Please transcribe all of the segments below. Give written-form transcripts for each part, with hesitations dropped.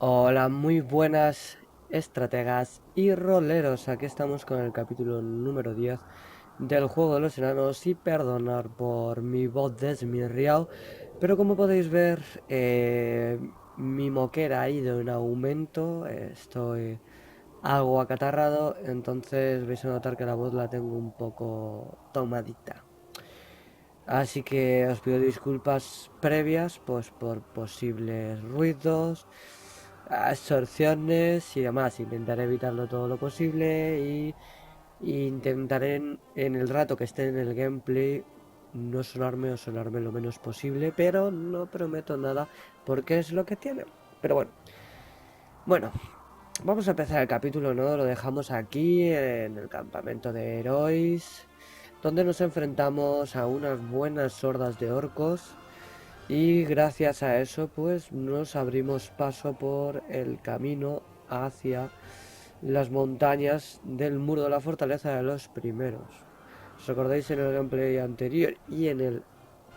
Hola, muy buenas estrategas y roleros. Aquí estamos con el capítulo número 10 del juego de los enanos y perdonar por mi voz desmirriado, pero como podéis ver, mi moquera ha ido en aumento, estoy algo acatarrado, entonces vais a notar que la voz la tengo un poco tomadita. Así que os pido disculpas previas pues por posibles ruidos, absorciones y demás. Intentaré evitarlo todo lo posible y intentaré en el rato que esté en el gameplay no sonarme o sonarme lo menos posible, pero no prometo nada porque es lo que tiene. Pero bueno, vamos a empezar el capítulo, ¿no? Lo dejamos aquí en el campamento de héroes, donde nos enfrentamos a unas buenas hordas de orcos y gracias a eso pues nos abrimos paso por el camino hacia las montañas del muro de la fortaleza de los primeros. ¿Os acordáis en el gameplay anterior y en el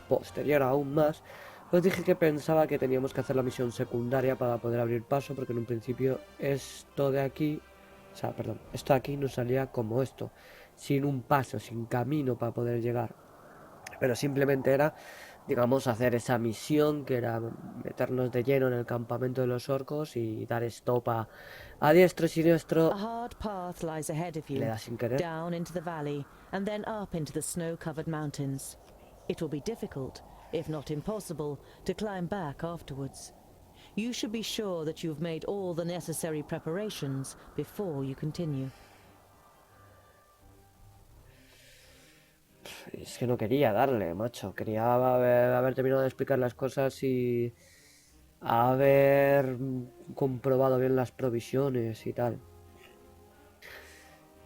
posterior aún más? Os dije que pensaba que teníamos que hacer la misión secundaria para poder abrir paso, porque en un principio esto de aquí, o sea, perdón, esto de aquí nos salía como esto, sin un paso, sin camino para poder llegar. Pero simplemente era, digamos, hacer esa misión que era meternos de lleno en el campamento de los orcos y dar stop a diestro y siniestro. A hard path lies ahead of Le you, da sin querer. down into the valley, and then up into the snow-covered mountains. It will be difficult, if not impossible, to climb back afterwards. You should be sure that you have made all the necessary preparations before you continue. Es que no quería darle, macho. Quería haber terminado de explicar las cosas y haber comprobado bien las provisiones y tal.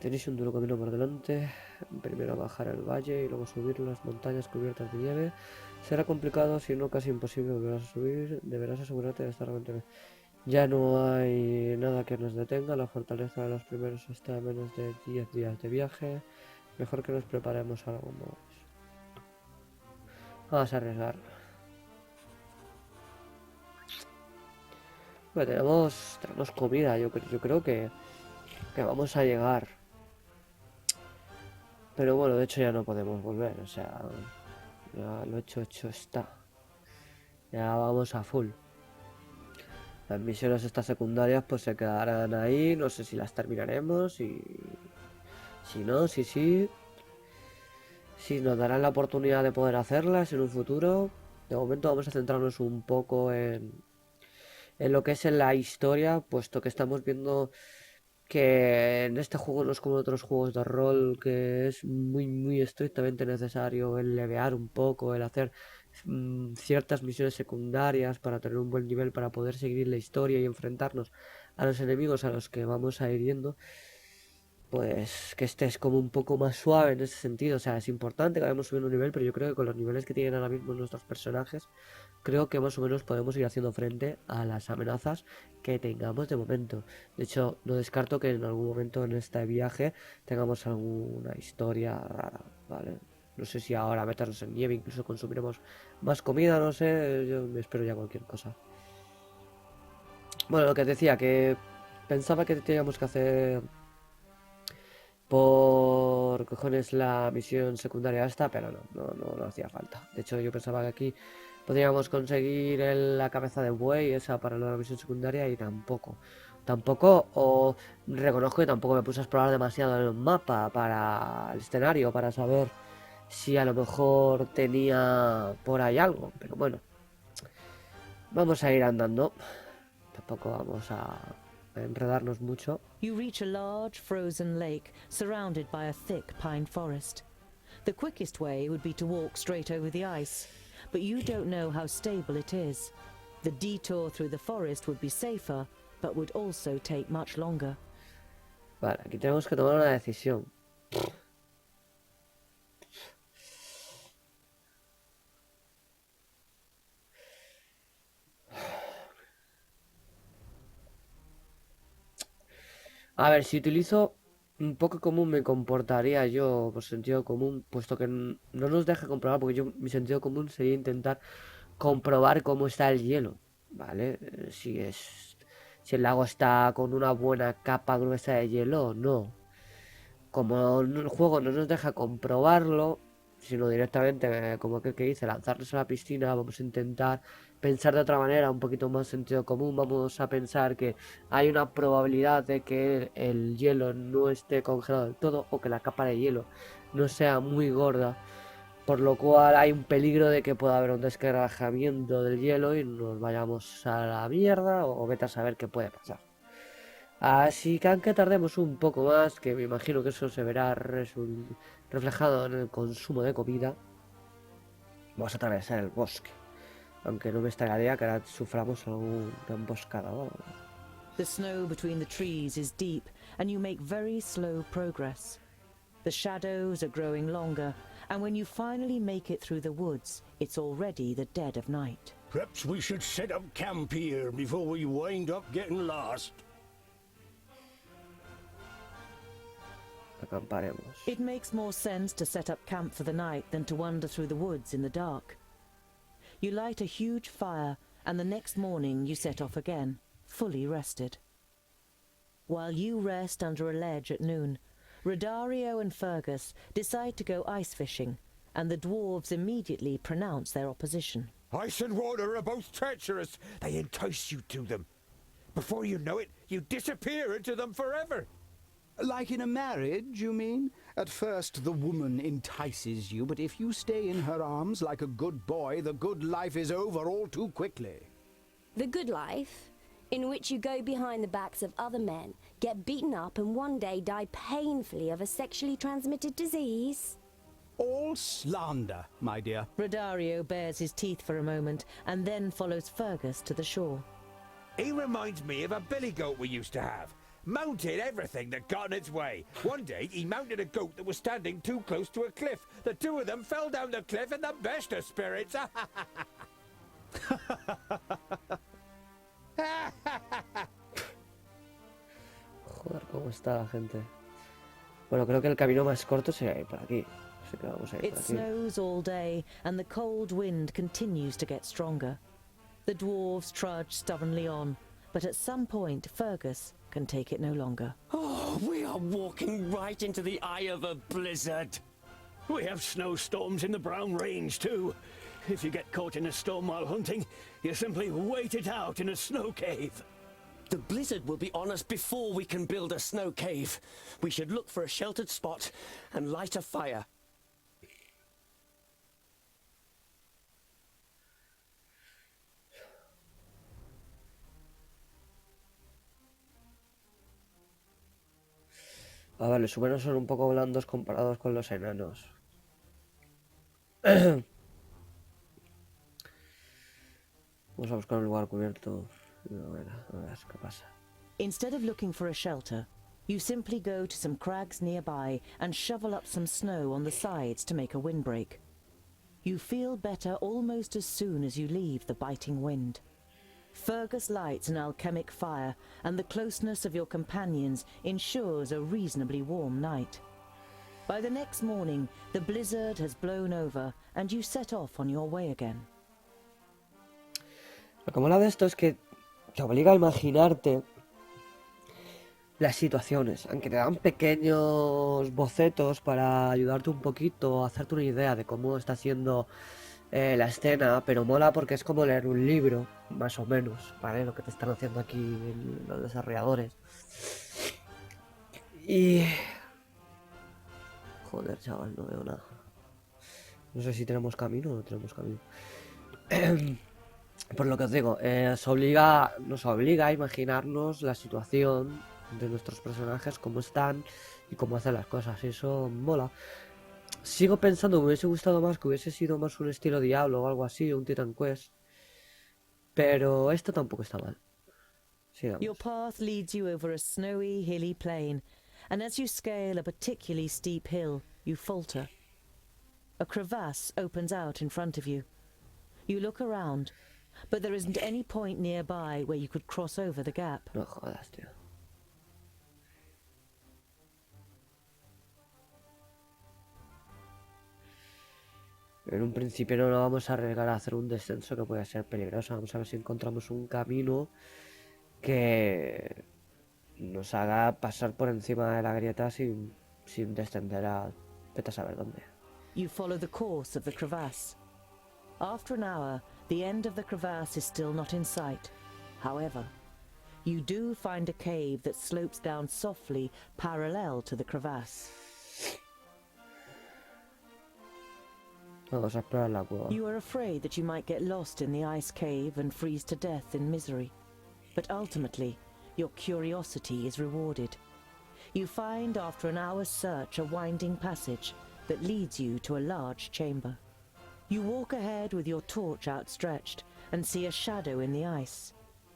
Tenéis un duro camino por delante. Primero bajar el valle y luego subir las montañas cubiertas de nieve. Será complicado, si no casi imposible. Volverás a subir. Deberás asegurarte de estar realmente bien. Ya no hay nada que nos detenga. La fortaleza de los primeros está a menos de 10 días de viaje. Mejor que nos preparemos algo más. Vamos a arriesgar. Bueno, tenemos comida. Yo creo que vamos a llegar. Pero bueno, de hecho ya no podemos volver. O sea, ya lo hecho está. Ya vamos a full. Las misiones estas secundarias pues se quedarán ahí. No sé si las terminaremos y si no, si sí. Si nos darán la oportunidad de poder hacerlas en un futuro. De momento vamos a centrarnos un poco en lo que es en la historia, puesto que estamos viendo que en este juego no es como en otros juegos de rol, que es muy estrictamente necesario el levear un poco, el hacer ciertas misiones secundarias para tener un buen nivel para poder seguir la historia y enfrentarnos a los enemigos a los que vamos a ir yendo. Pues que estés como un poco más suave en ese sentido. O sea, es importante que vayamos subiendo un nivel, pero yo creo que con los niveles que tienen ahora mismo nuestros personajes, creo que más o menos podemos ir haciendo frente a las amenazas que tengamos de momento. De hecho, no descarto que en algún momento en este viaje tengamos alguna historia rara, ¿vale? No sé si ahora meternos en nieve, incluso consumiremos más comida, no sé, yo me espero ya cualquier cosa. Bueno, lo que decía, que pensaba que teníamos que hacer por cojones la misión secundaria esta, pero no hacía falta. De hecho, yo pensaba que aquí podríamos conseguir la cabeza de buey esa para la misión secundaria y tampoco. Tampoco, o reconozco que tampoco me puse a explorar demasiado en el mapa para el escenario, para saber si a lo mejor tenía por ahí algo. Pero bueno, vamos a ir andando. Tampoco vamos a enredarnos mucho. You reach a large frozen lake surrounded by a thick pine forest. The quickest way would be to walk straight over the ice, but you don't know how stable it is. The detour through the forest would be safer, but would also take much longer. Vale, aquí tenemos que tomar una decisión. A ver, si utilizo un poco común me comportaría yo por sentido común, puesto que no nos deja comprobar, porque yo mi sentido común sería intentar comprobar cómo está el hielo, ¿vale? Si es si el lago está con una buena capa gruesa de hielo o no. Como el juego no nos deja comprobarlo, sino directamente, como que dice, lanzarnos a la piscina, vamos a intentar pensar de otra manera, un poquito más sentido común, vamos a pensar que hay una probabilidad de que el hielo no esté congelado del todo o que la capa de hielo no sea muy gorda, por lo cual hay un peligro de que pueda haber un desquebrajamiento del hielo y nos vayamos a la mierda o vete a saber qué puede pasar. Así que aunque tardemos un poco más, que me imagino que eso se verá reflejado en el consumo de comida, vamos a atravesar el bosque. Aunque no me extrañaría que ahora suframos alguna emboscada o algo. The snow between the trees is deep, and you make very slow progress. The shadows are growing longer, and when you finally make it through the woods, it's already the dead of night. Perhaps we should set up camp here before we wind up getting lost. Acamparemos. It makes more sense to set up camp for the night than to wander through the woods in the dark. You light a huge fire, and the next morning you set off again, fully rested. While you rest under a ledge at noon, Rodario and Fergus decide to go ice fishing, and the dwarves immediately pronounce their opposition. Ice and water are both treacherous. They entice you to them. Before you know it, you disappear into them forever. Like in a marriage, you mean? At first the woman entices you, but if you stay in her arms like a good boy, the good life is over all too quickly. The good life, in which you go behind the backs of other men, get beaten up and one day die painfully of a sexually transmitted disease. All slander, my dear. Rodario bares his teeth for a moment, and then follows Fergus to the shore. He reminds me of a billy goat we used to have. Mounted everything that got in its way. One day, he mounted a goat that was standing too close to a cliff. The two of them fell down the cliff in the best of spirits. Joder, cómo está la gente. Bueno, creo que el camino más corto sería ir por aquí. Así que vamos a ir It por aquí. snows all day, and the cold wind continues to get stronger. The dwarves trudge stubbornly on, but at some point Fergus can take it no longer. Oh, we are walking right into the eye of a blizzard. We have snowstorms in the Brown Range, too. If you get caught in a storm while hunting, you simply wait it out in a snow cave. The blizzard will be on us before we can build a snow cave. We should look for a sheltered spot and light a fire. Ah, vale, los humanos son un poco blandos comparados con los enanos. Vamos a buscar un lugar cubierto. A ver qué pasa. Instead of looking for a shelter, you simply go to some crags nearby and shovel up some snow on the sides to make a windbreak. You feel better almost as soon as you leave the biting wind. Fergus lights an alchemic fire, and the closeness of your companions ensures a reasonably warm night. By the next morning, the blizzard has blown over, and you set off on your way again. Lo que mola de esto es que te obliga a imaginarte las situaciones, aunque te dan pequeños bocetos para ayudarte un poquito, a hacerte una idea de cómo está siendo la escena, pero mola porque es como leer un libro, más o menos, ¿vale? Lo que te están haciendo aquí los desarrolladores. Y... joder, chaval, no veo nada. No sé si tenemos camino o no tenemos camino. Por lo que os digo, nos obliga a imaginarnos la situación de nuestros personajes, cómo están y cómo hacen las cosas. Y eso mola. Sigo pensando que me hubiese gustado más, que hubiese sido más un estilo Diablo o algo así, un Titan Quest. Pero esto tampoco está mal. Sigamos. Your path leads you over a snowy, hilly plain, and as you scale a particularly steep hill, you falter. A crevasse opens out in front of you. You look around, but there isn't any point nearby where you could cross over the gap. No jodas, tío. En un principio no nos vamos a arriesgar a hacer un descenso que puede ser peligroso. Vamos a ver si encontramos un camino que nos haga pasar por encima de la grieta sin descender a vete a saber dónde. You follow the course of the crevasse. After an hour, the end of the crevasse is still not in sight. However, you do find a cave that slopes down softly parallel to the crevasse. Vamos a explorar la cueva. You are afraid that you might get lost in the ice cave and freeze to death in misery. But ultimately, your curiosity is rewarded. You find after an hour's search a winding passage that leads you to a large chamber. You walk ahead with your torch outstretched and see a shadow in the ice.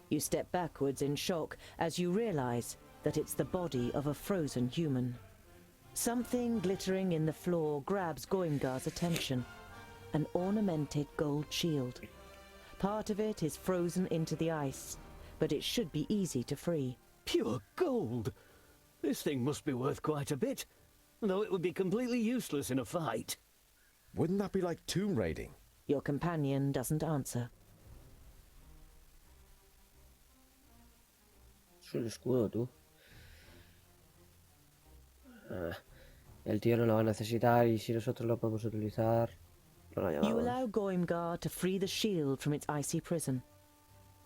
You step backwards in shock as you realize that it's the body of a frozen human. Something glittering in the floor grabs Goimgar's attention. An ornamented gold shield. Part of it is frozen into the ice, but it should be easy to free. Pure gold! This thing must be worth quite a bit, though it would be completely useless in a fight. Wouldn't that be like tomb raiding? Your companion doesn't answer. Es un escudo, tú. El tío no lo va a necesitar y si nosotros lo podemos utilizar, no lo You llevamos. allow Goimgar to free the shield from its icy prison.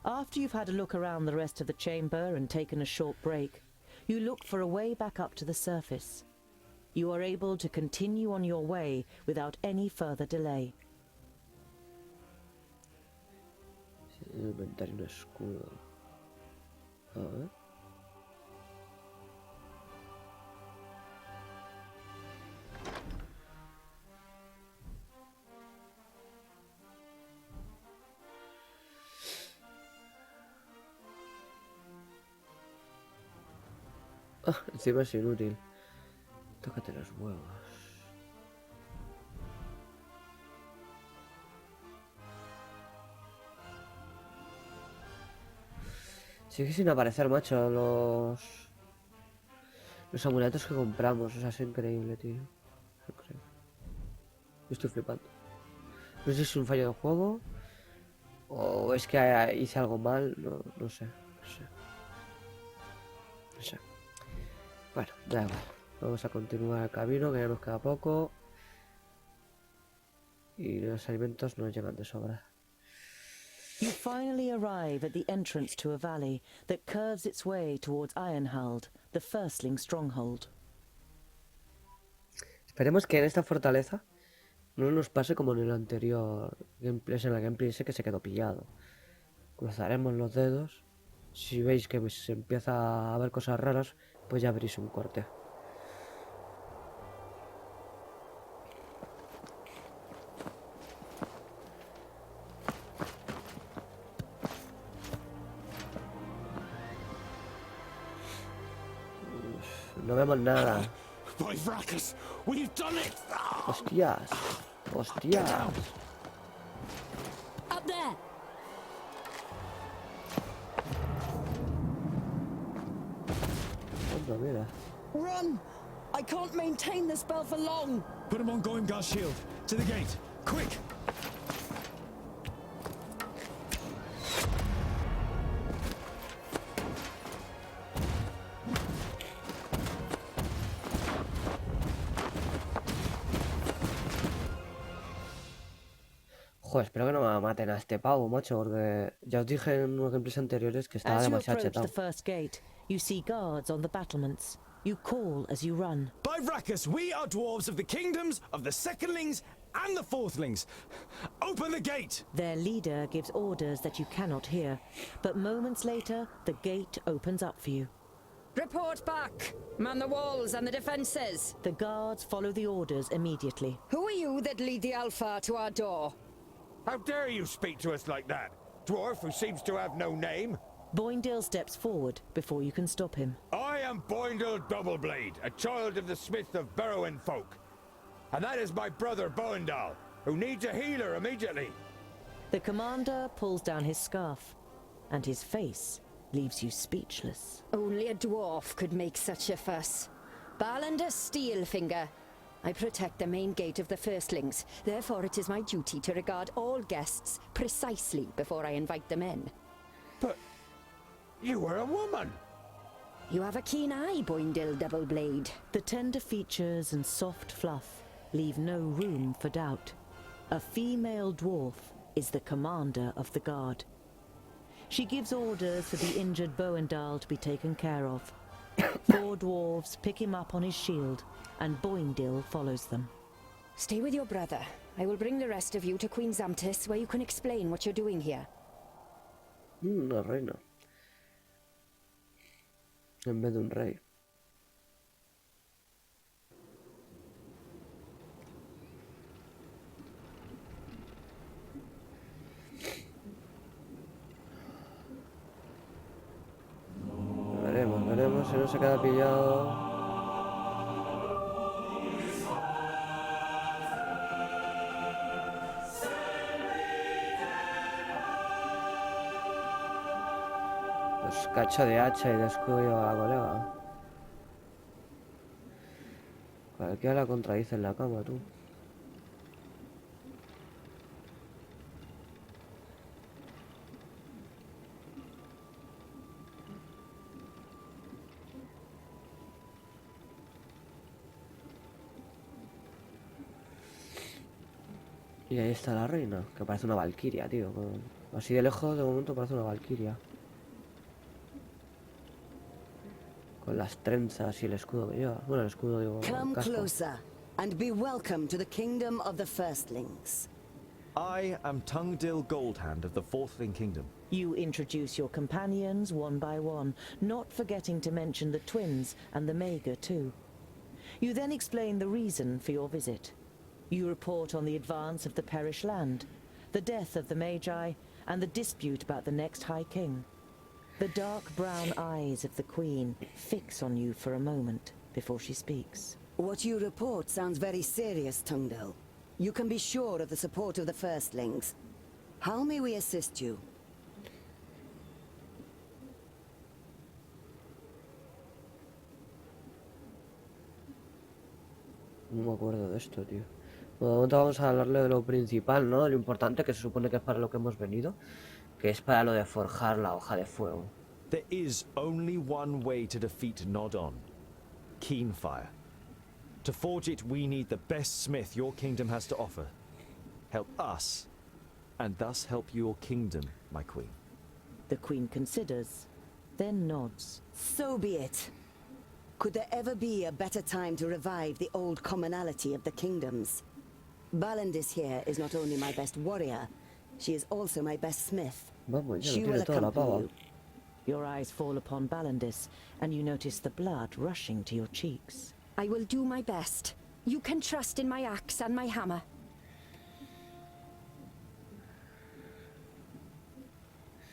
After you've had a look around the rest of the chamber and taken a short break, you look for a way back up to the surface. You are able to continue on your way without any further delay. Inventar un escudo. A ver. Encima es inútil. Tócate los huevos. Sigue sin aparecer, macho, los amuletos que compramos. O sea, es increíble, tío. Increíble. Yo estoy flipando. No sé si es un fallo del juego o es que hice algo mal. No sé. Bueno, da igual. Vamos a continuar el camino, que ya nos queda poco. Y los alimentos nos llegan de sobra. You finally arrive at the entrance to a valley that curves its way towards Ironhald, the firstling stronghold. Esperemos que en esta fortaleza no nos pase como en el anterior gameplay, en la gameplay ese que se quedó pillado. Cruzaremos los dedos. Si veis que se empieza a ver cosas raras, pues ya veréis un corte. No vemos nada. By Vracus, we've done it! Hostias. Hostias. Up there! Anda, mira. Run! I can't maintain the spell for long! Put him on Goimgar's shield. To the gate. Quick! Joder, espero que no me maten a este pavo, macho, porque ya os dije en unos gameplays anteriores que estaba As you demasiado approach the chetado. first gate, you see guards on the battlements. You call as you run. By Vracus, we are dwarves of the kingdoms of the secondlings and the fourthlings. Open the gate! Their leader gives orders that you cannot hear, but moments later, the gate opens up for you. Report back! Man the walls and the defences! The guards follow the orders immediately. Who are you that lead the Alpha to our door? How dare you speak to us like that? Dwarf who seems to have no name? Boindale steps forward before you can stop him. I am Boindle Doubleblade, a child of the smith of Burrowin folk. And that is my brother Boindal, who needs a healer immediately. The commander pulls down his scarf, and his face leaves you speechless. Only a dwarf could make such a fuss. Balander Steelfinger. I protect the main gate of the firstlings. Therefore it is my duty to regard all guests precisely before I invite them in. But You were a woman. You have a keen eye, Boindil Doubleblade. The tender features and soft fluff leave no room for doubt. A female dwarf is the commander of the guard. She gives orders for the injured Boendal to be taken care of. 4 dwarves pick him up on his shield, and Boindil follows them. Stay with your brother. I will bring the rest of you to Queen Zamtis, where you can explain what you're doing here. Una reina. En vez de un rey. Veremos si no se queda pillado. Pues cacho de hacha y de escudo lleva la colega. Cualquiera la contradice en la cama, tú. Y ahí está la reina, que parece una valquiria, tío. Así de lejos, de momento parece una valquiria. Con las trenzas y el escudo que lleva. Bueno, el escudo, digo, el Come casco. closer and be welcome to the kingdom of the firstlings. I am Tungdil Goldhand of the Fourthling Kingdom. You introduce your companions one by one, not forgetting to mention the twins and the Mager too. You then explain the reason for your visit. You report on the advance of the Perish land, the death of the Magi, and the dispute about the next High King. The dark brown eyes of the Queen fix on you for a moment before she speaks. What you report sounds very serious, Tungdil. You can be sure of the support of the firstlings. How may we assist you? No me acuerdo de esto, tío. Bueno, de momento vamos a hablarle de lo principal, ¿no? De lo importante, que se supone que es para lo que hemos venido. Que es para lo de forjar la hoja de fuego. There is only one way to defeat Nodon. Keenfire. To forge it, we need the best smith your kingdom has to offer. Help us, and thus help your kingdom, my queen. The Queen considers, then nods. So be it. Could there ever be a better time to revive the old commonality of the kingdoms? Balandis here is not only my best warrior, she is also my best smith. Vamos, ya She lo will tiene toda la accompany pava. you. Your eyes fall upon Balandis, and you notice the blood rushing to your cheeks. I will do my best. You can trust in my axe and my hammer.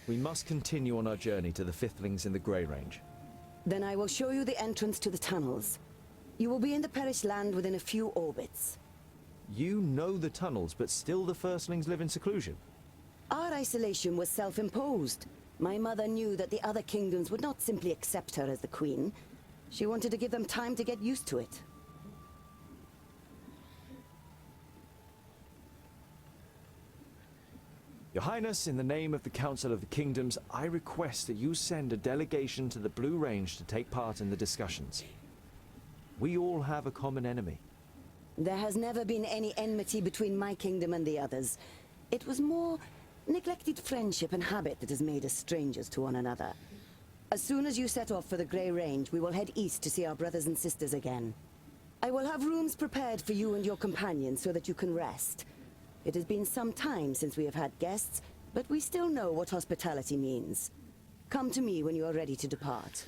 We must continue on our journey to the Fifthlings in the Grey Range. Then I will show you the entrance to the tunnels. You will be in the Perish land within a few orbits. You know the tunnels, but still the Firstlings live in seclusion. Our isolation was self-imposed. My mother knew that the other kingdoms would not simply accept her as the queen. She wanted to give them time to get used to it. Your Highness, in the name of the Council of the Kingdoms, I request that you send a delegation to the Blue Range to take part in the discussions. We all have a common enemy. There has never been any enmity between my kingdom and the others. It was more neglected friendship and habit that has made us strangers to one another. As soon as you set off for the Grey Range, we will head east to see our brothers and sisters again. I will have rooms prepared for you and your companions so that you can rest. It has been some time since we have had guests, but we still know what hospitality means. Come to me when you are ready to depart.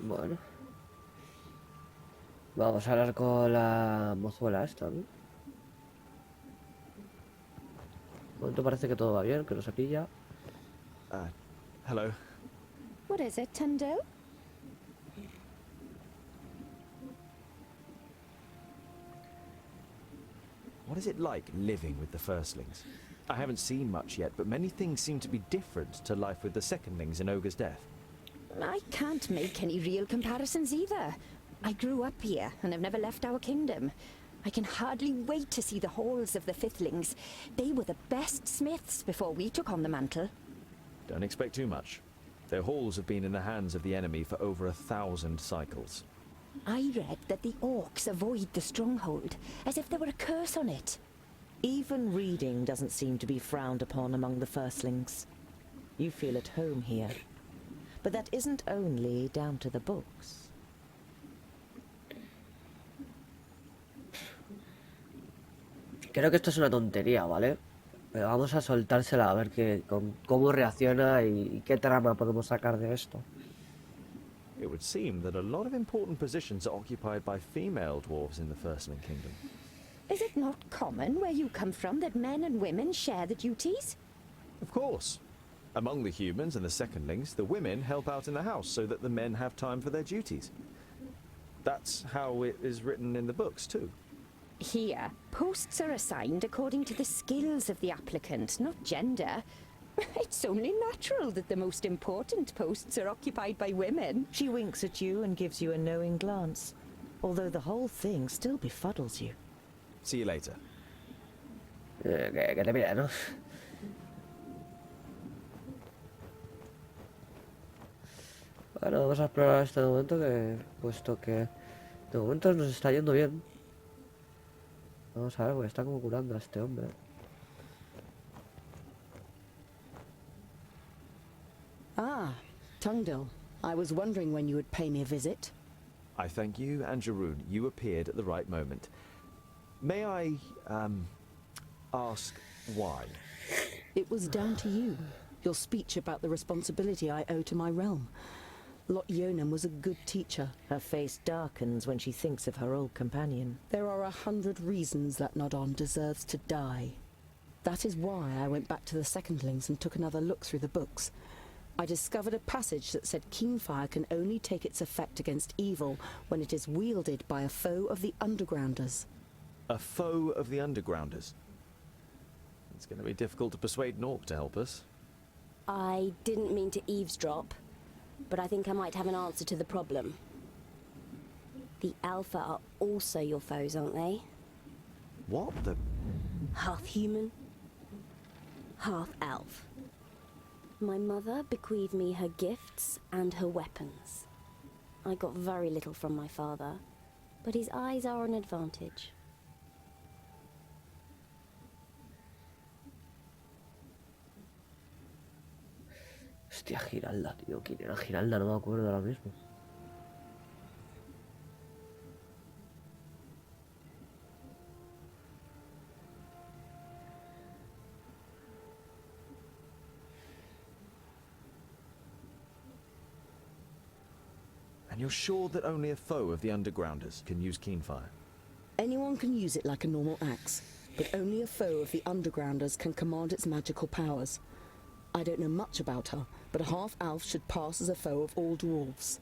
Bueno. Vamos a hablar con la mozuela esta, ¿no? De momento parece que todo va bien, que no se pilla. Hello. What is it, Tungdil? What is it like living with the Firstlings? I haven't seen much yet, but many things seem to be different to life with the Secondlings in Ogre's Death. I can't make any real comparisons either. I grew up here, and I've never left our kingdom. I can hardly wait to see the halls of the Fifthlings. They were the best smiths before we took on the mantle. Don't expect too much. Their halls have been in the hands of the enemy for over 1,000 cycles. I read that the orcs avoid the stronghold, as if there were a curse on it. Even reading doesn't seem to be frowned upon among the firstlings. You feel at home here. But that isn't only down to the books. Creo que esto es una tontería, ¿vale? Pero vamos a soltársela a ver cómo reacciona y qué trama podemos sacar de esto. It would seem that a lot of important positions are occupied by female dwarves in the Firstling Kingdom. Is it not common where you come from that men and women share the duties? Of course. Among the humans and the secondlings, the women help out in the house so that the men have time for their duties. That's how it is written in the books, too. Here, posts are assigned according to the skills of the applicant, not gender. It's only natural that the most important posts are occupied by women. She winks at you and gives you a knowing glance, although the whole thing still befuddles you. See you later. Que te mire, ¿no? Bueno, vamos a explorar este momento puesto que de momento nos está yendo bien. Vamos a ver, porque está como curando a este hombre. Ah, Tungdil. I was wondering when you would pay me a visit. I thank you, and Jeroen, you appeared at the right moment. May I, ask why? It was down to you. Your speech about the responsibility I owe to my realm. Lot Yonan was a good teacher. Her face darkens when she thinks of her old companion. There are 100 reasons that Nodon deserves to die. That is why I went back to the Secondlings and took another look through the books. I discovered a passage that said Keenfire can only take its effect against evil when it is wielded by a foe of the Undergrounders. A foe of the Undergrounders? It's going to be difficult to persuade Nork to help us. I didn't mean to eavesdrop, but I think I might have an answer to the problem. The Alpha are also your foes, aren't they? What the... Half human, half elf. My mother bequeathed me her gifts and her weapons. I got very little from my father, but his eyes are an advantage. Hostia, Giralda, tío. ¿Quién era Giralda? No me acuerdo ahora mismo. And you're sure that only a foe of the Undergrounders can use Keenfire? Anyone can use it like a normal axe, but only a foe of the Undergrounders can command its magical powers. I don't know much about her, but a half-elf should pass as a foe of all dwarves.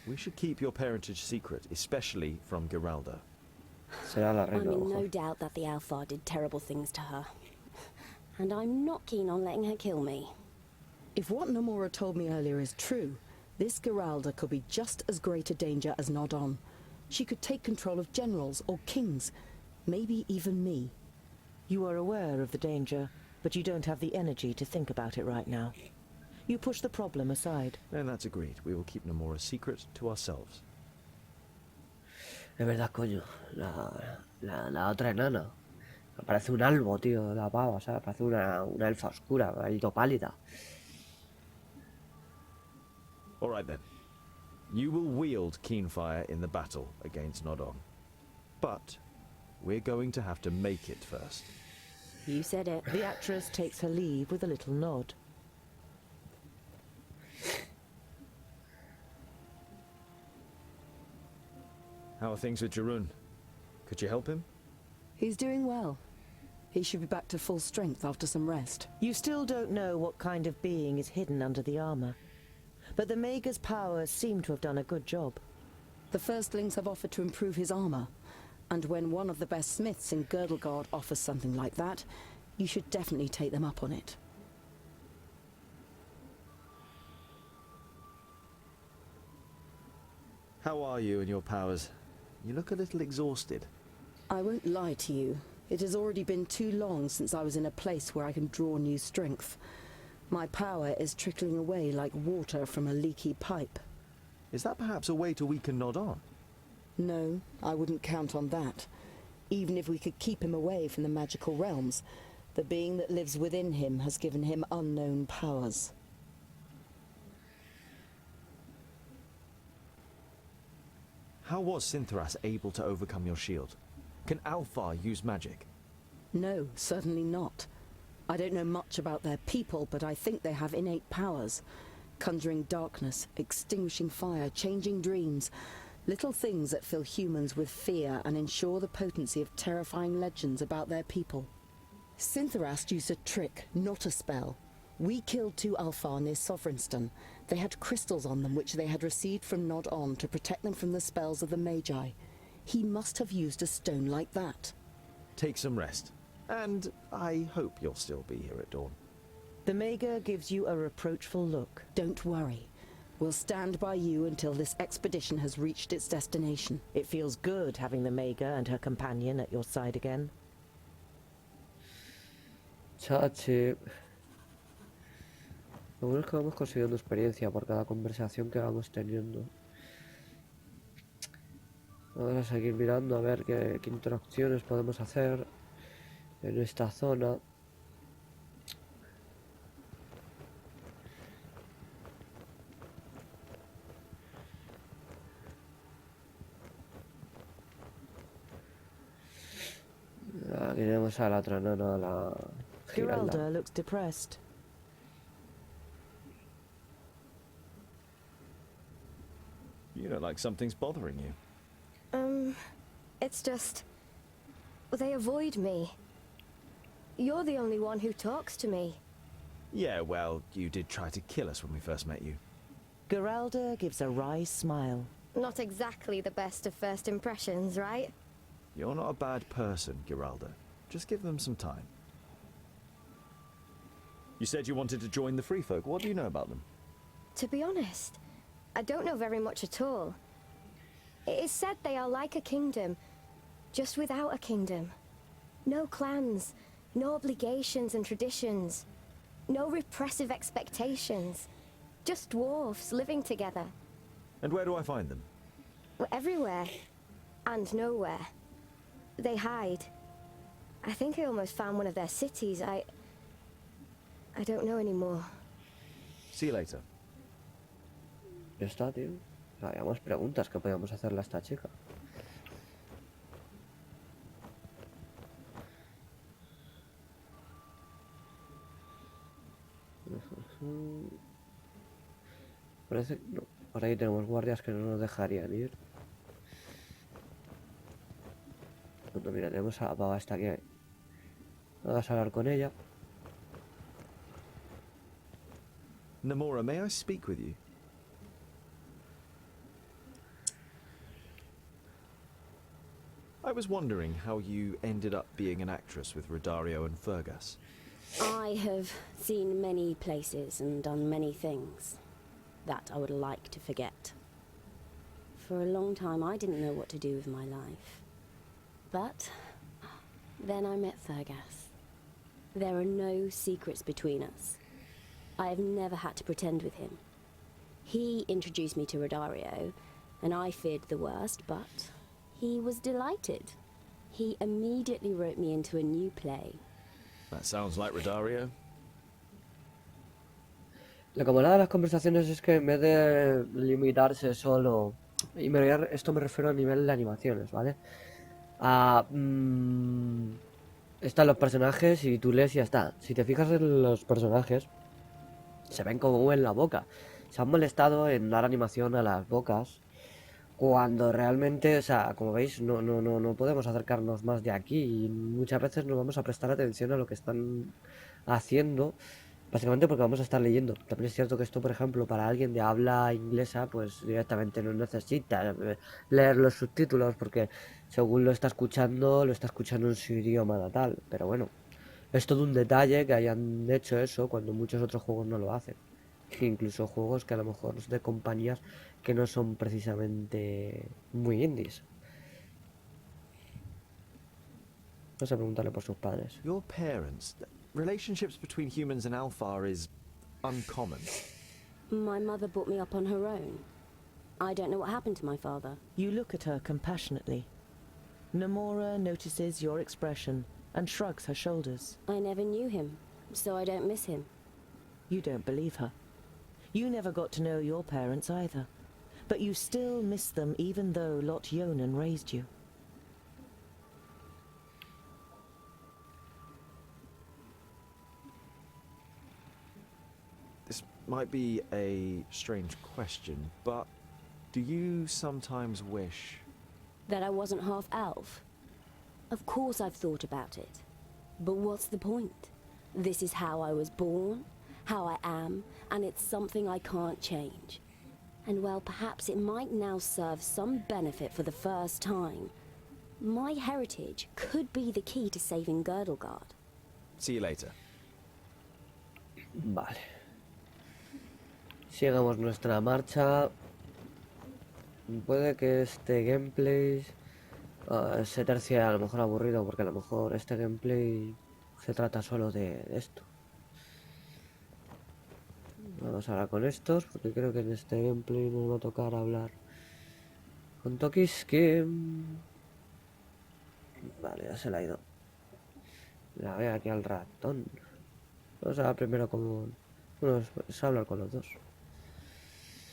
We should keep your parentage secret, especially from Giralda. Será la I'm reina, in ojo. no doubt that the Alpha did terrible things to her. And I'm not keen on letting her kill me. If what Namora told me earlier is true, this Giralda could be just as great a danger as Nodon. She could take control of generals or kings, maybe even me. You are aware of the danger, but you don't have the energy to think about it right now. You push the problem aside. Then that's agreed. We will keep Namora's secret to ourselves. Es verdad, coño. La otra enana. Parece un albo, tío, la pava, ¿sabes? Parece una elfa oscura, algo pálida. All right then. You will wield Keenfire in the battle against Nodon. But we're going to have to make it first. You said it. The actress takes her leave with a little nod. How are things with Jeroen? Could you help him? He's doing well. He should be back to full strength after some rest. You still don't know what kind of being is hidden under the armor, but the Mager's powers seem to have done a good job. The firstlings have offered to improve his armor, and when one of the best smiths in Girdlegard offers something like that, you should definitely take them up on it. How are you and your powers? You look a little exhausted. I won't lie to you. It has already been too long since I was in a place where I can draw new strength. My power is trickling away like water from a leaky pipe. Is that perhaps a way to weaken Nodon? No, I wouldn't count on that. Even if we could keep him away from the magical realms, the being that lives within him has given him unknown powers. How was Sinthras able to overcome your shield? Can Alfar use magic? No, certainly not. I don't know much about their people, but I think they have innate powers. Conjuring darkness, extinguishing fire, changing dreams. Little things that fill humans with fear and ensure the potency of terrifying legends about their people. Sinthrast used a trick, not a spell. We killed 2 Alfar near Sovereignstone. They had crystals on them which they had received from Nod-On to protect them from the spells of the Magi. He must have used a stone like that. Take some rest. And I hope you'll still be here at dawn. The Mager gives you a reproachful look. Don't worry. We'll stand by you until this expedition has reached its destination. It feels good having the Mager and her companion at your side again. Chachi. Lo bueno es que vamos consiguiendo experiencia por cada conversación que vamos teniendo. Vamos a seguir mirando a ver qué interacciones podemos hacer en esta zona. Aquí tenemos a la otra nana, la Giralda. Geralda looks depressed. You look like something's bothering you. It's just... they avoid me. You're the only one who talks to me. Yeah, well, you did try to kill us when we first met you. Geralda gives a wry smile. Not exactly the best of first impressions, right? You're not a bad person, Giralda. Just give them some time. You said you wanted to join the Free Folk. What do you know about them? To be honest, I don't know very much at all. It is said they are like a kingdom, just without a kingdom. No clans, no obligations and traditions, no repressive expectations. Just dwarves living together. And where do I find them? Everywhere. And nowhere. They hide. I think I almost found one of their cities. I don't know anymore. See you later. Ya está, tío. O sea, había más preguntas que podíamos hacerle a esta chica. Parece que no. Por ahí tenemos guardias que no nos dejarían ir. Bueno, mira, tenemos a la pava esta que vas a hablar con ella. Namora, may I speak with you? I was wondering how you ended up being an actress with Rodario and Fergus. I have seen many places and done many things that I would like to forget. For a long time I didn't know what to do with my life. But then I met Fergus. There are no secrets between us. I have never had to pretend with him. He introduced me to Rodario, and I feared the worst, but he was delighted. He immediately wrote me into a new play. That sounds like Rodario. Lo que mola de las conversaciones es que en vez de limitarse solo... Y esto me refiero a nivel de animaciones, ¿vale? Están los personajes y tú lees y ya está. Si te fijas en los personajes, se ven como mueven la boca. Se han molestado en dar animación a las bocas cuando realmente, o sea, como veis, no podemos acercarnos más de aquí y muchas veces no vamos a prestar atención a lo que están haciendo, básicamente porque vamos a estar leyendo. También es cierto que esto, por ejemplo, para alguien de habla inglesa, pues directamente no necesita leer los subtítulos porque según lo está escuchando en su idioma natal. Pero bueno, es todo un detalle que hayan hecho eso cuando muchos otros juegos no lo hacen. Incluso juegos que a lo mejor de compañías que no son precisamente muy indies. Vamos a preguntarle por sus padres. Your parents, relationships between humans and Alfar is uncommon. My mother brought me up on her own. I don't know what happened to my father. You look at her compassionately. Namora notices your expression and shrugs her shoulders. I never knew him, so I don't miss him. You don't believe her. You never got to know your parents either. But you still miss them even though Lot Yonan raised you. This might be a strange question, but do you sometimes wish... That I wasn't half elf? Of course I've thought about it. But what's the point? This is how I was born, how I am, and it's something I can't change. And well, perhaps it might now serve some benefit for the first time. My heritage could be the key to saving Girdlegard. See you later. Vale. Sigamos nuestra marcha. Puede que este gameplay se tercie a lo mejor aburrido, porque a lo mejor este gameplay se trata solo de esto. Vamos ahora con estos, porque creo que en este gameplay nos va a tocar hablar con Tokiski. Vale, ya se la ha ido. La veo aquí al ratón. Vamos a hablar primero con... Bueno, es hablar con los dos.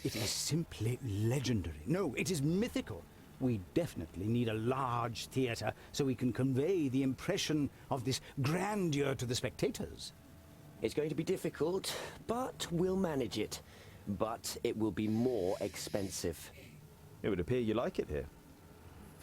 It is simply legendary. No, it is mythical. We definitely need a large theatre so we can convey the impression of this grandeur to the spectators. It's going to be difficult, but we'll manage it. But it will be more expensive. It would appear you like it here.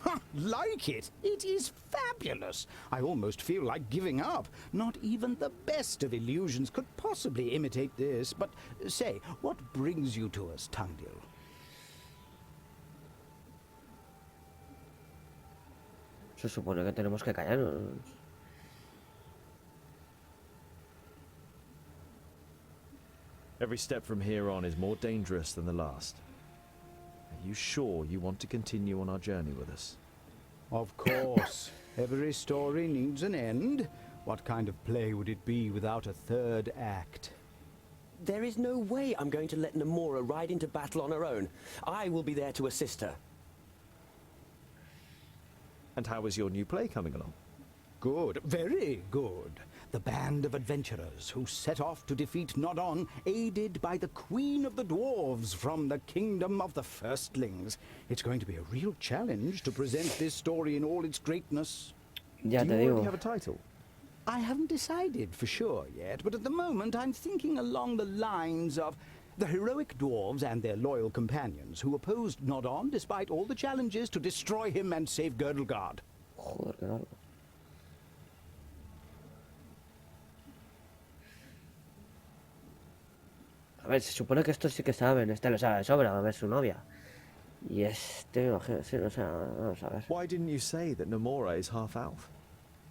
Ha! Like it? It is fabulous. I almost feel like giving up. Not even the best of illusions could possibly imitate this. But say, what brings you to us, Tungdil? Se supone que tenemos que callarnos. Every step from here on is more dangerous than the last. Are you sure you want to continue on our journey with us? Of course. Every story needs an end. What kind of play would it be without a third act? There is no way I'm going to let Namora ride into battle on her own. I will be there to assist her. And how is your new play coming along? Good, very good. The band of adventurers who set off to defeat Nodon, aided by the Queen of the Dwarves from the Kingdom of the Firstlings. It's going to be a real challenge to present this story in all its greatness. Ya Do te you already digo. have a title? I haven't decided for sure yet, but at the moment I'm thinking along the lines of the heroic dwarves and their loyal companions who opposed Nodon despite all the challenges to destroy him and save Girdlegard. Joder, qué largo. A ver, se supone que estos sí que saben. Este lo sabe de sobra, a ver su novia. Y este, me imagino, sí, o sea, vamos a ver. Why didn't you say that Namora is half elf?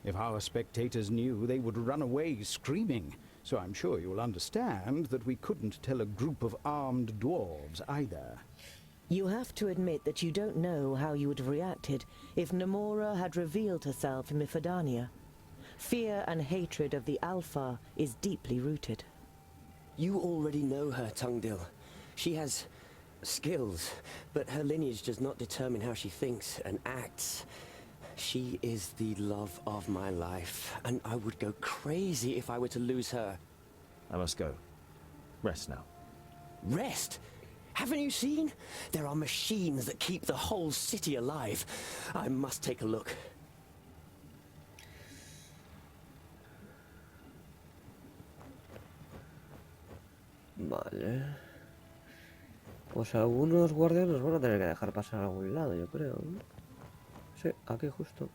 If our spectators knew, they would run away screaming. So I'm sure you'll understand that we couldn't tell a group of armed dwarves either. You have to admit that you don't know how you would have reacted if Namora had revealed herself in Mifadania. Fear and hatred of the Alpha is deeply rooted. You already know her, Tungdil. She has skills, but her lineage does not determine how she thinks and acts. She is the love of my life, and I would go crazy if I were to lose her. I must go. Rest now. Rest? Haven't you seen? There are machines that keep the whole city alive. I must take a look. Vale. Pues algunos guardias nos van a tener que dejar pasar a algún lado, yo creo, ¿no? Sí, aquí justo.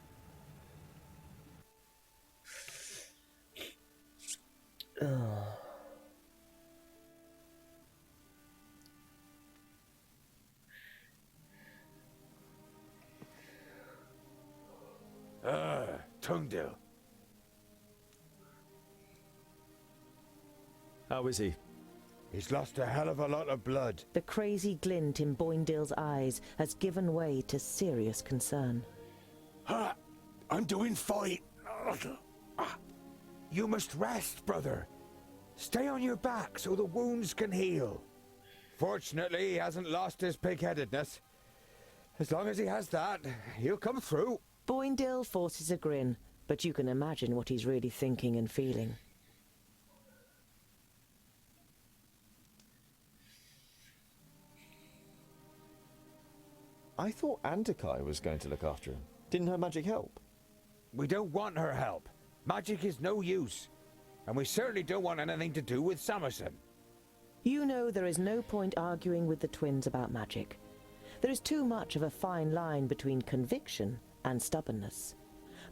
Tungdil. How is he? He's lost a hell of a lot of blood. The crazy glint in Boindale's eyes has given way to serious concern. I'm doing fine. You must rest, brother. Stay on your back so the wounds can heal. Fortunately, he hasn't lost his pig-headedness. As long as he has that, he'll come through. Boindale forces a grin, but you can imagine what he's really thinking and feeling. I thought Antakai was going to look after him. Didn't her magic help? We don't want her help. Magic is no use. And we certainly don't want anything to do with Samerson. You know there is no point arguing with the twins about magic. There is too much of a fine line between conviction and stubbornness.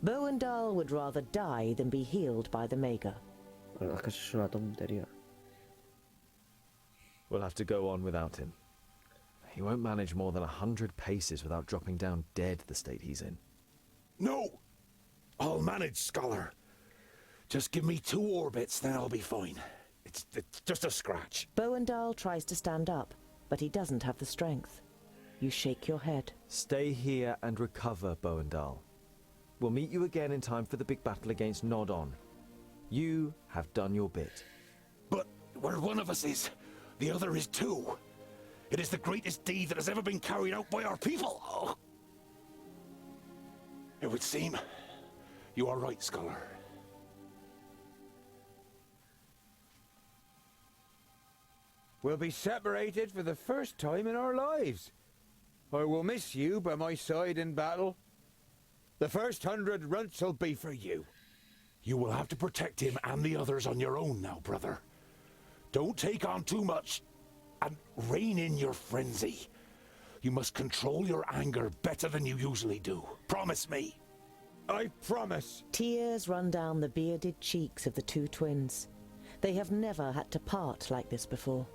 Boendal would rather die than be healed by the Maga. La verdad es que eso es una tontería. We'll have to go on without him. He won't manage more than 100 paces without dropping down dead the state he's in. No! I'll manage, Scholar. Just give me 2 orbits, then I'll be fine. It's just a scratch. Boendal tries to stand up, but he doesn't have the strength. You shake your head. Stay here and recover, Boendal. We'll meet you again in time for the big battle against Nodon. You have done your bit. But where one of us is, the other is too. It is the greatest deed that has ever been carried out by our people. Oh. It would seem you are right, Scholar. We'll be separated for the first time in our lives. I will miss you by my side in battle. The first 100 runts will be for you. You will have to protect him and the others on your own now, brother. Don't take on too much, and rein in your frenzy. You must control your anger better than you usually do. Promise me. I promise. Tears run down the bearded cheeks of the two twins. They have never had to part like this before.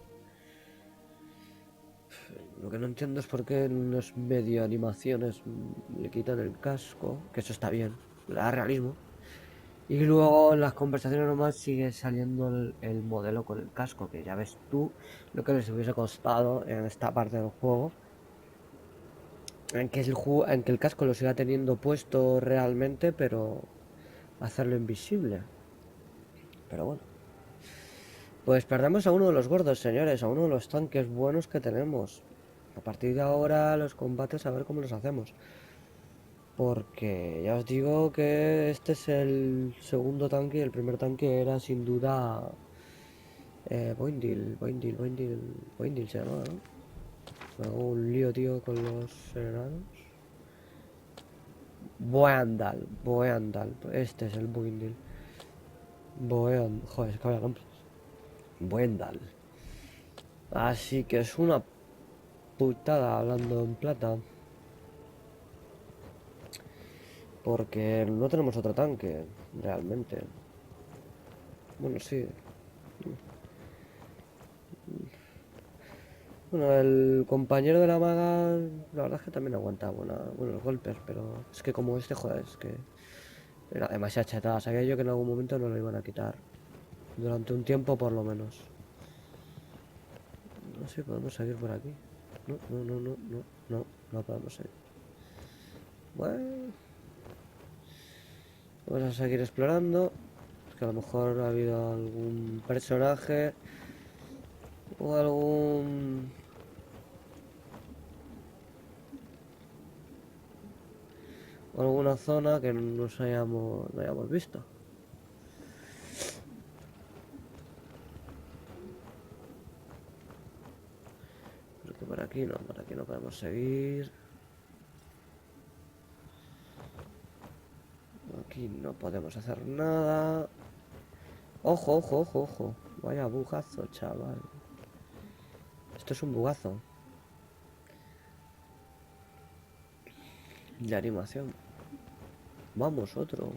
Lo que no entiendo es por qué en unas medio animaciones le quitan el casco, que eso está bien, le da realismo. Y luego en las conversaciones normales sigue saliendo el modelo con el casco, que ya ves tú lo que les hubiese costado en esta parte del juego. En que el casco lo siga teniendo puesto realmente, pero hacerlo invisible. Pero bueno. Pues perdemos a uno de los gordos, señores, a uno de los tanques buenos que tenemos. A partir de ahora los combates a ver cómo los hacemos. Porque ya os digo que este es el segundo tanque y el primer tanque era sin duda Boindil se llamaba, ¿no? Me hago un lío, tío, con los enanos. Boendal, este es el Boindil. Joder, es que había nombres. Boendal. Así que es una putada hablando en plata. Porque no tenemos otro tanque, realmente. Bueno, sí. Bueno, el compañero de la maga, la verdad es que también aguanta buenos golpes, pero es que como este, joder, es que era demasiado chetada. Sabía yo que en algún momento no lo iban a quitar. Durante un tiempo, por lo menos. No sé, podemos seguir por aquí. No podemos seguir. Bueno. Vamos a seguir explorando. Es que a lo mejor ha habido algún personaje o alguna zona que no hayamos visto. Creo que por aquí no podemos seguir. Aquí no podemos hacer nada. Ojo. Vaya bugazo, chaval. Esto es un bugazo. De animación. Vamos, otro.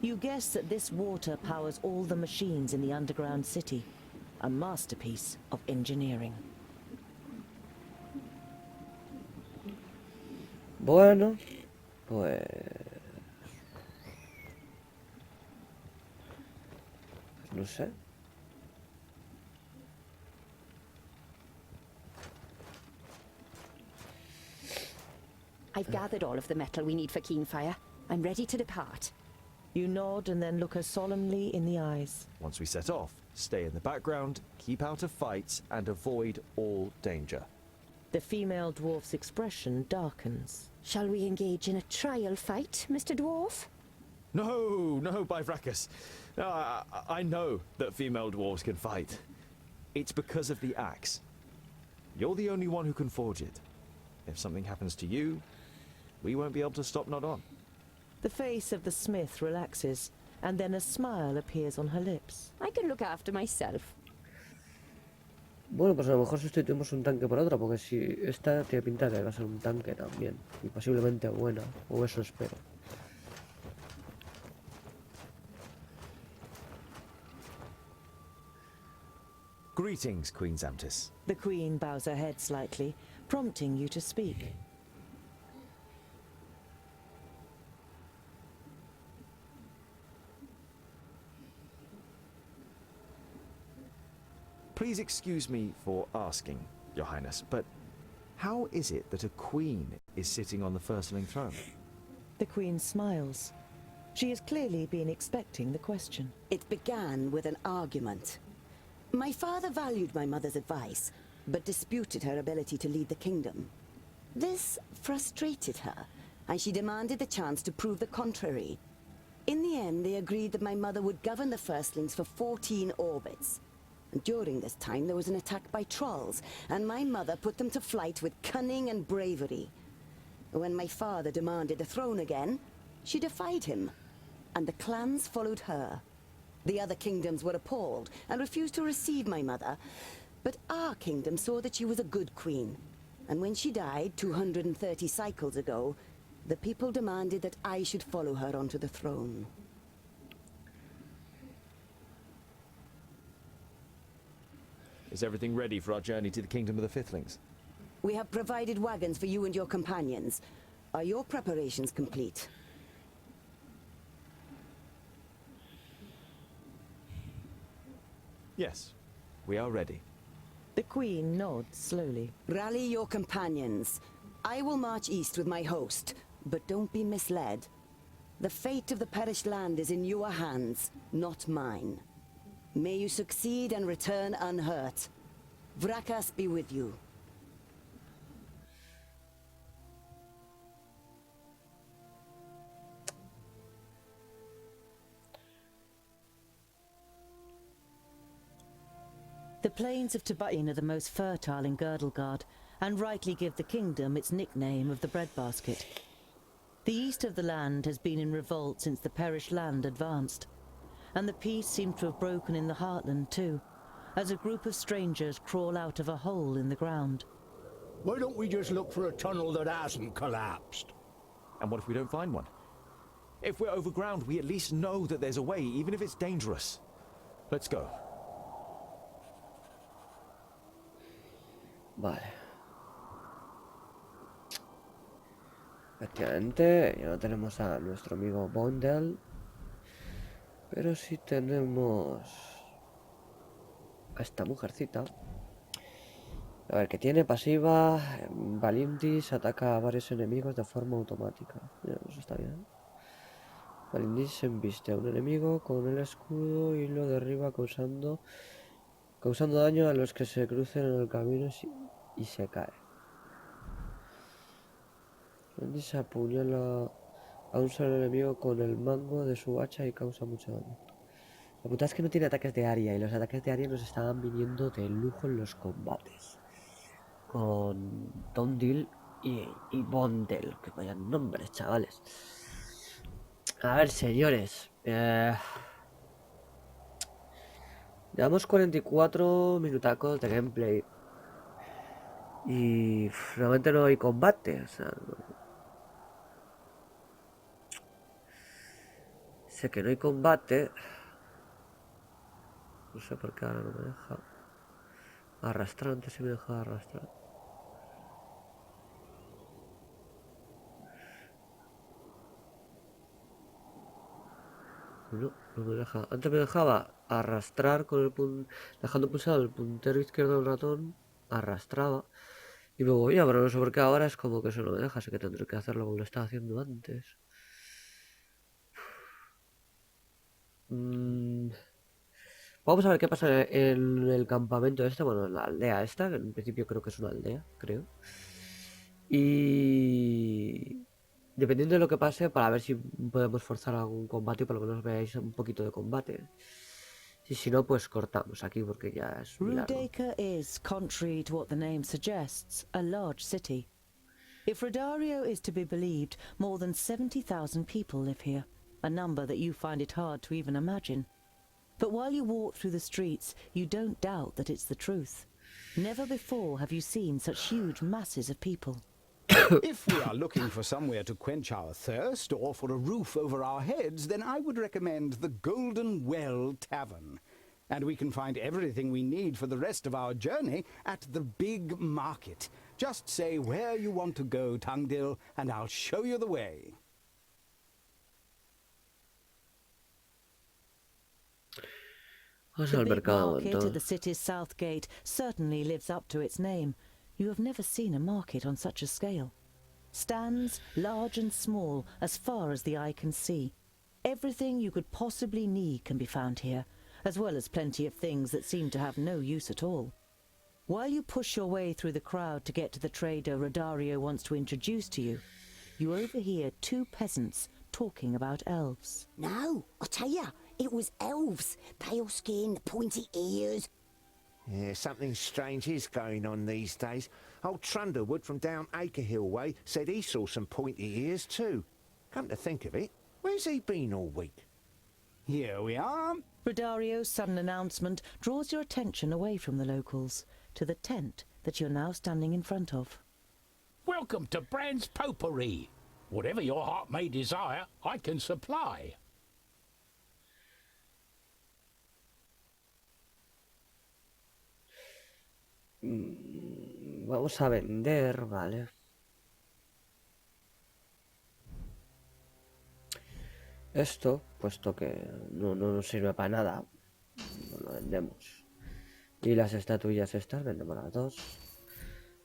You guess that this water powers all the machines in the underground city. A masterpiece of engineering. Bueno, pues no sé. I've gathered all of the metal we need for Keenfire. I'm ready to depart. You nod and then look her solemnly in the eyes. Once we set off, stay in the background, keep out of fights, and avoid all danger. The female dwarf's expression darkens. Shall we engage in a trial fight, Mr. Dwarf? No, Bifracus. I know that female dwarves can fight. It's because of the axe. You're the only one who can forge it. If something happens to you, we won't be able to stop Nodon. The face of the smith relaxes, and then a smile appears on her lips. I can look after myself. Bueno, pues a lo mejor sustituimos un tanque por otro, porque si esta tiene pinta de que va a ser un tanque también, y posiblemente buena, o eso espero. Greetings, Queen Zamtis. The queen bows her head slightly, prompting you to speak. Please excuse me for asking, Your Highness, but how is it that a queen is sitting on the firstling throne? The queen smiles. She has clearly been expecting the question. It began with an argument. My father valued my mother's advice, but disputed her ability to lead the kingdom. This frustrated her, and she demanded the chance to prove the contrary. In the end, they agreed that my mother would govern the firstlings for 14 orbits. During this time, there was an attack by trolls, and my mother put them to flight with cunning and bravery. When my father demanded the throne again, she defied him, and the clans followed her. The other kingdoms were appalled and refused to receive my mother, but our kingdom saw that she was a good queen. And when she died 230 cycles ago, the people demanded that I should follow her onto the throne. Is everything ready for our journey to the Kingdom of the Fifthlings? We have provided wagons for you and your companions. Are your preparations complete? Yes, we are ready. The queen nods slowly. Rally your companions. I will march east with my host, but don't be misled. The fate of the perished land is in your hands, not mine. May you succeed and return unhurt. Vrakas be with you. The plains of Tabain are the most fertile in Girdlegard, and rightly give the kingdom its nickname of the breadbasket. The east of the land has been in revolt since the perished land advanced, and the peace seems to have broken in the heartland too, as a group of strangers crawl out of a hole in the ground. Why don't we just look for a tunnel that hasn't collapsed? And what if we don't find one? If we're overground, we at least know that there's a way, even if it's dangerous. Let's go. Vale. Efectivamente, ya no tenemos a nuestro amigo Bondel, pero sí tenemos a esta mujercita. A ver, que tiene pasiva. Valindis ataca a varios enemigos de forma automática. Ya, eso está bien. Valindis embiste a un enemigo con el escudo y lo derriba causando daño a los que se crucen en el camino y se cae. Valindis apuñala a un solo enemigo con el mango de su hacha y causa mucho daño. La puta es que no tiene ataques de área, y los ataques de área nos estaban viniendo de lujo en los combates. Con Tondil y Bondel, que vayan nombres, chavales. A ver, señores. Llevamos 44 minutacos de gameplay. Y realmente no hay combate, o sea, sé que no hay combate. No sé por qué ahora no me deja arrastrar. Antes sí me dejaba arrastrar. No, no me deja. Antes me dejaba arrastrar con el dejando pulsado el puntero izquierdo del ratón, arrastraba y me movía, pero no sé por qué ahora es como que eso no me deja, así que tendré que hacerlo como lo estaba haciendo antes. Vamos a ver qué pasa en el campamento este, bueno, en la aldea esta, que en principio creo que es una aldea, creo. Y dependiendo de lo que pase, para ver si podemos forzar algún combate, por lo menos veáis un poquito de combate. Y si no, pues cortamos aquí porque ya es muy largo. Rudacre is, contrary to what the name suggests, a large city. If Rodario is to be believed, more than 70,000 people live here, a number that you find it hard to even imagine. But while you walk through the streets, you don't doubt that it's the truth. Never before have you seen such huge masses of people. If we are looking for somewhere to quench our thirst or for a roof over our heads, then I would recommend the Golden Well Tavern. And we can find everything we need for the rest of our journey at the big market. Just say where you want to go, Tungdill, and I'll show you the way. Vamos The al big mercado market entonces. at the city's south gate certainly lives up to its name. You have never seen a market on such a scale. Stands, large and small, as far as the eye can see. Everything you could possibly need can be found here, as well as plenty of things that seem to have no use at all. While you push your way through the crowd to get to the trader Rodario wants to introduce to you, you overhear two peasants talking about elves. No, I tell ya, it was elves. Pale skin, pointy ears. Yeah, something strange is going on these days. Old Trundlewood from down Acrehill way said he saw some pointy ears too. Come to think of it, where's he been all week? Here we are. Rodario's sudden announcement draws your attention away from the locals to the tent that you're now standing in front of. Welcome to Brand's Potpourri. Whatever your heart may desire, I can supply. Vamos a vender, vale. Esto, puesto que no nos sirve para nada, lo vendemos. Y las estatuillas estas, vendemos las dos.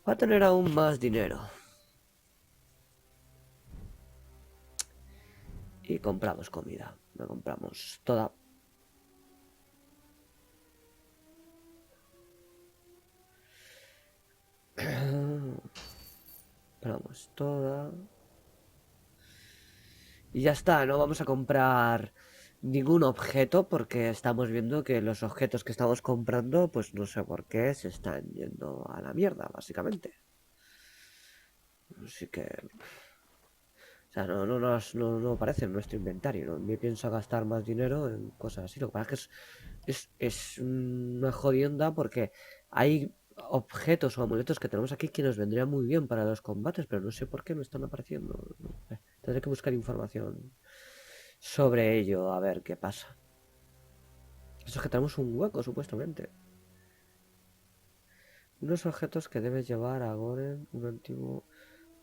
Va a tener aún más dinero. Y compramos comida. La compramos toda. Compramos toda. Y ya está, no vamos a comprar ningún objeto porque estamos viendo que los objetos que estamos comprando, pues no sé por qué, se están yendo a la mierda, básicamente. Así que... O sea, no aparece en nuestro inventario, ¿no? Me pienso gastar más dinero en cosas así. Lo que pasa es que es una jodienda porque hay objetos o amuletos que tenemos aquí que nos vendrían muy bien para los combates, pero no sé por qué no están apareciendo. Tendré que buscar información sobre ello, a ver qué pasa. Eso es que tenemos un hueco, supuestamente. Unos objetos que debes llevar a Goren, un antiguo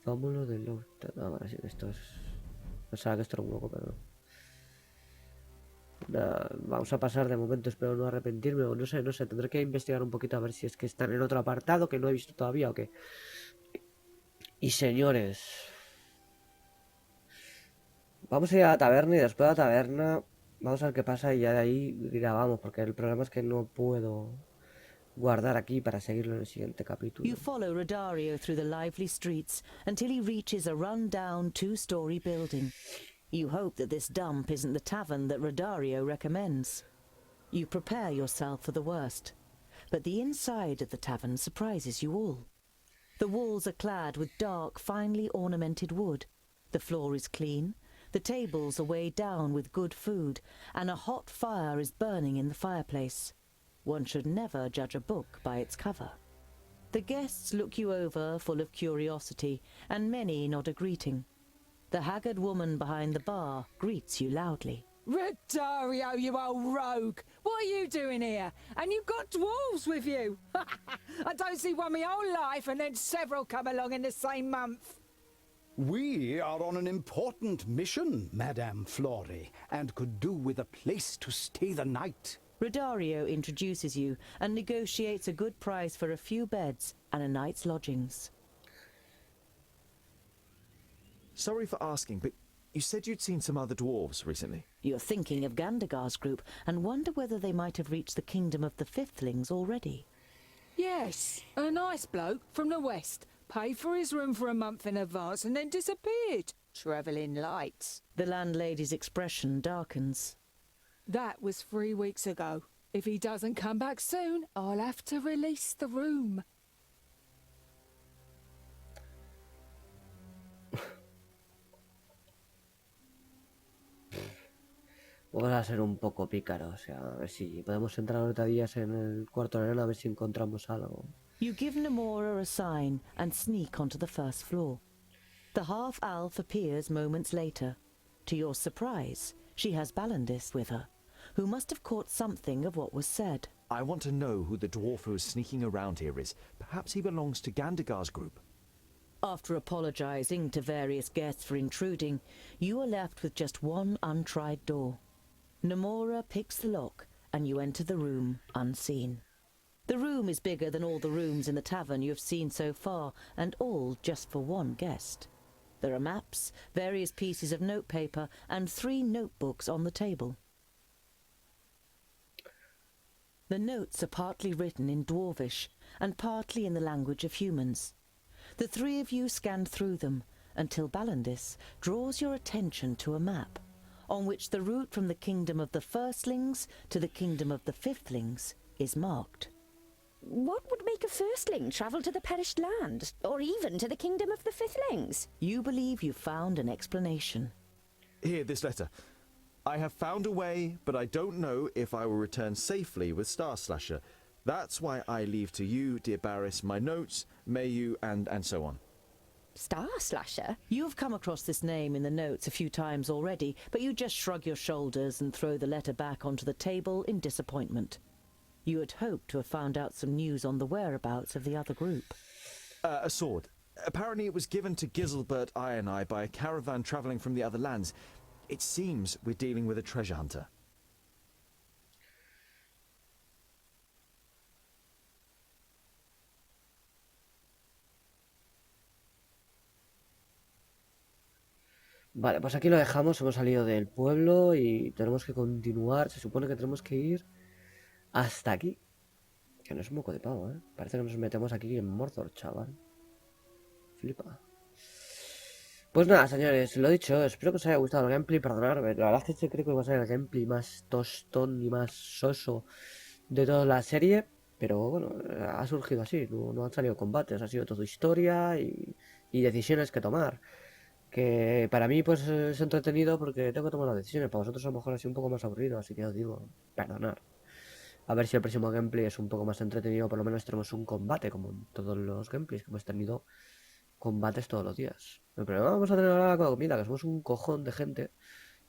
vámonos de los... Ah, vale, sí, esto es... Pensaba que esto era un hueco, pero no. Nada, vamos a pasar de momento, espero no arrepentirme, o no sé, tendré que investigar un poquito a ver si es que están en otro apartado que no he visto todavía o qué. Y señores, vamos a ir a la taberna y después de la taberna vamos a ver qué pasa y ya de ahí grabamos, porque el problema es que no puedo guardar aquí para seguirlo en el siguiente capítulo. You follow Rodario through the lively streets until he reaches a run-down two-story building. You hope that this dump isn't the tavern that Rodario recommends. You prepare yourself for the worst, but the inside of the tavern surprises you all. The walls are clad with dark, finely ornamented wood. The floor is clean, the tables are weighed down with good food, and a hot fire is burning in the fireplace. One should never judge a book by its cover. The guests look you over, full of curiosity, and many nod a greeting. The haggard woman behind the bar greets you loudly. Rodario, you old rogue! What are you doing here? And you've got dwarves with you! I don't see one my whole life and then several come along in the same month. We are on an important mission, Madame Flori, and could do with a place to stay the night. Rodario introduces you and negotiates a good price for a few beds and a night's lodgings. Sorry for asking, but you said you'd seen some other dwarves recently. You're thinking of Gandagar's group and wonder whether they might have reached the kingdom of the Fifthlings already. Yes, a nice bloke from the west. Paid for his room for a month in advance and then disappeared. Travelling lights. The landlady's expression darkens. That was 3 weeks ago. If he doesn't come back soon, I'll have to release the room. Vamos a ser un poco pícaros, o sea, a ver si podemos entrar ahorita días en el cuarto de la arena a ver si encontramos algo. You give Namora a sign and sneak onto the first floor. The half-elf appears moments later. To your surprise, she has Balandis with her, who must have caught something of what was said. I want to know who the dwarf who is sneaking around here is. Perhaps he belongs to Gandagar's group. After apologizing to various guests for intruding, you are left with just one untried door. Namora picks the lock, and you enter the room unseen. The room is bigger than all the rooms in the tavern you have seen so far, and all just for one guest. There are maps, various pieces of notepaper, and 3 notebooks on the table. The notes are partly written in Dwarvish, and partly in the language of humans. The 3 of you scan through them, until Balandis draws your attention to a map, on which the route from the kingdom of the Firstlings to the kingdom of the Fifthlings is marked. What would make a firstling travel to the perished land, or even to the kingdom of the Fifthlings? You believe you've found an explanation. Here, this letter. I have found a way, but I don't know if I will return safely with Star Slasher. That's why I leave to you, dear Barris, my notes, may you, and so on. Star Slasher? You have come across this name in the notes a few times already, but you just shrug your shoulders and throw the letter back onto the table in disappointment. You had hoped to have found out some news on the whereabouts of the other group. A sword. Apparently it was given to Giselbert I and I by a caravan travelling from the other lands. It seems we're dealing with a treasure hunter. Vale, pues aquí lo dejamos, hemos salido del pueblo y tenemos que continuar, se supone que tenemos que ir hasta aquí. Que no es un moco de pavo, ¿eh? Parece que nos metemos aquí en Mordor, chaval. Flipa. Pues nada, señores, lo dicho, espero que os haya gustado el gameplay, perdonadme, la verdad es que este creo que va a ser el gameplay más tostón y más soso de toda la serie, pero bueno, ha surgido así, no han salido combates, ha sido todo historia y decisiones que tomar. Que para mí pues es entretenido porque tengo que tomar las decisiones, para vosotros a lo mejor ha sido un poco más aburrido, así que os digo, perdonad. A ver si el próximo gameplay es un poco más entretenido, por lo menos tenemos un combate, como en todos los gameplays que hemos tenido combates todos los días. El problema vamos a tener ahora con la comida, que somos un cojón de gente,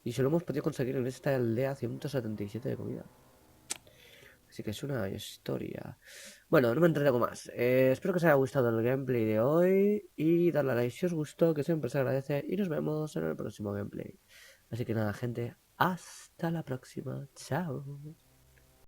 y solo hemos podido conseguir en esta aldea 177 de comida. Así que es una historia. Bueno, no me entretengo más. Espero que os haya gustado el gameplay de hoy. Y darle a like si os gustó, que siempre se agradece. Y nos vemos en el próximo gameplay. Así que nada, gente. Hasta la próxima. Chao.